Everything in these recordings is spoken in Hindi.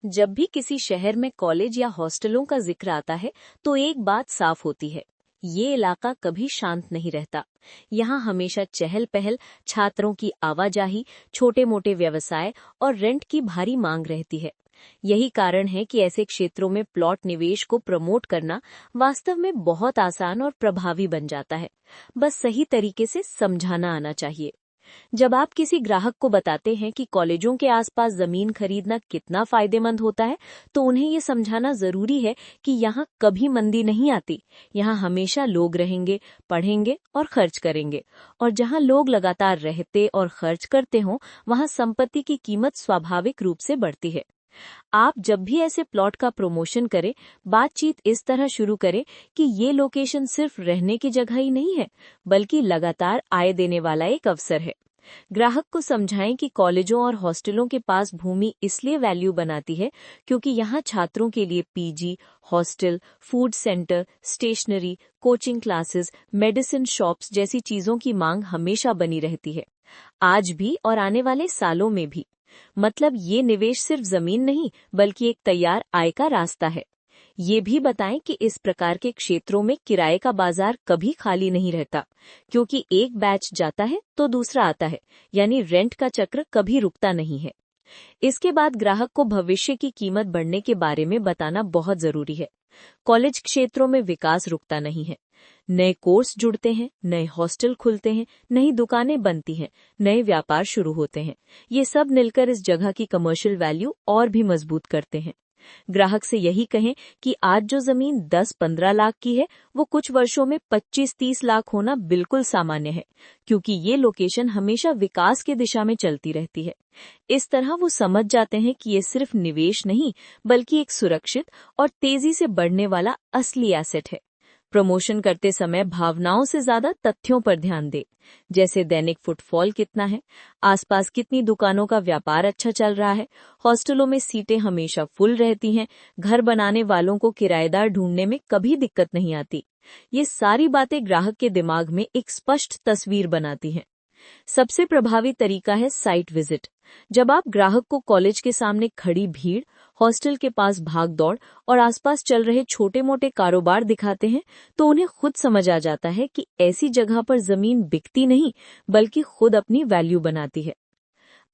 जब भी किसी शहर में कॉलेज या हॉस्टलों का जिक्र आता है तो एक बात साफ होती है। ये इलाका कभी शांत नहीं रहता। यहाँ हमेशा चहल पहल, छात्रों की आवाजाही, छोटे मोटे व्यवसाय और रेंट की भारी मांग रहती है। यही कारण है कि ऐसे क्षेत्रों में प्लॉट निवेश को प्रमोट करना वास्तव में बहुत आसान और प्रभावी बन जाता है। बस सही तरीके से समझाना आना चाहिए। जब आप किसी ग्राहक को बताते हैं कि कॉलेजों के आसपास जमीन खरीदना कितना फायदेमंद होता है, तो उन्हें ये समझाना जरूरी है कि यहाँ कभी मंदी नहीं आती। यहाँ हमेशा लोग रहेंगे, पढ़ेंगे और खर्च करेंगे। और जहाँ लोग लगातार रहते और खर्च करते हों, वहाँ संपत्ति की कीमत स्वाभाविक रूप से बढ़ती है। आप जब भी ऐसे प्लॉट का प्रमोशन करें, बातचीत इस तरह शुरू करें कि ये लोकेशन सिर्फ रहने की जगह ही नहीं है, बल्कि लगातार आय देने वाला एक अवसर है। ग्राहक को समझाएं कि कॉलेजों और हॉस्टलों के पास भूमि इसलिए वैल्यू बनाती है क्योंकि यहाँ छात्रों के लिए PG, hostel, food centre, stationery, coaching classes, medicine shops जैसी चीजों की मांग हमेशा बनी रहती है, आज भी और आने वाले सालों में भी। मतलब ये निवेश सिर्फ जमीन नहीं, बल्कि एक तैयार आय का रास्ता है। ये भी बताएं कि इस प्रकार के क्षेत्रों में किराए का बाजार कभी खाली नहीं रहता, क्योंकि एक बैच जाता है तो दूसरा आता है, यानी रेंट का चक्र कभी रुकता नहीं है। इसके बाद ग्राहक को भविष्य की कीमत बढ़ने के बारे में बताना बहुत जरूरी है। कॉलेज क्षेत्रों में विकास रुकता नहीं है। नए कोर्स जुड़ते हैं, नए हॉस्टल खुलते हैं, नई दुकानें बनती हैं, नए व्यापार शुरू होते हैं। ये सब मिलकर इस जगह की कमर्शियल वैल्यू और भी मजबूत करते हैं। ग्राहक से यही कहें कि आज जो जमीन 10-15 लाख की है, वो कुछ वर्षों में 25-30 लाख होना बिल्कुल सामान्य है, क्योंकि ये लोकेशन हमेशा विकास की दिशा में चलती रहती है। इस तरह वो समझ जाते हैं कि ये सिर्फ निवेश नहीं, बल्कि एक सुरक्षित और तेजी से बढ़ने वाला असली एसेट है। प्रमोशन करते समय भावनाओं से ज्यादा तथ्यों पर ध्यान दे, जैसे दैनिक फुटफॉल कितना है, आसपास कितनी दुकानों का व्यापार अच्छा चल रहा है, हॉस्टलों में सीटें हमेशा फुल रहती हैं, घर बनाने वालों को किराएदार ढूंढने में कभी दिक्कत नहीं आती। ये सारी बातें ग्राहक के दिमाग में एक स्पष्ट तस्वीर बनाती हैं। सबसे प्रभावी तरीका है साइट विजिट। जब आप ग्राहक को कॉलेज के सामने खड़ी भीड़, हॉस्टल के पास भागदौड़ और आसपास चल रहे छोटे मोटे कारोबार दिखाते हैं, तो उन्हें खुद समझ आ जाता है कि ऐसी जगह पर जमीन बिकती नहीं, बल्कि खुद अपनी वैल्यू बनाती है।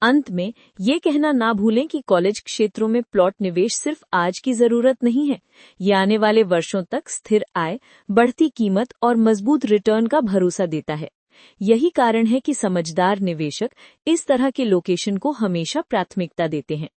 अंत में ये कहना ना भूलें कि कॉलेज क्षेत्रों में प्लॉट निवेश सिर्फ आज की जरूरत नहीं है, ये आने वाले वर्षों तक स्थिर आय, बढ़ती कीमत और मजबूत रिटर्न का भरोसा देता है। यही कारण है कि समझदार निवेशक इस तरह के लोकेशन को हमेशा प्राथमिकता देते हैं।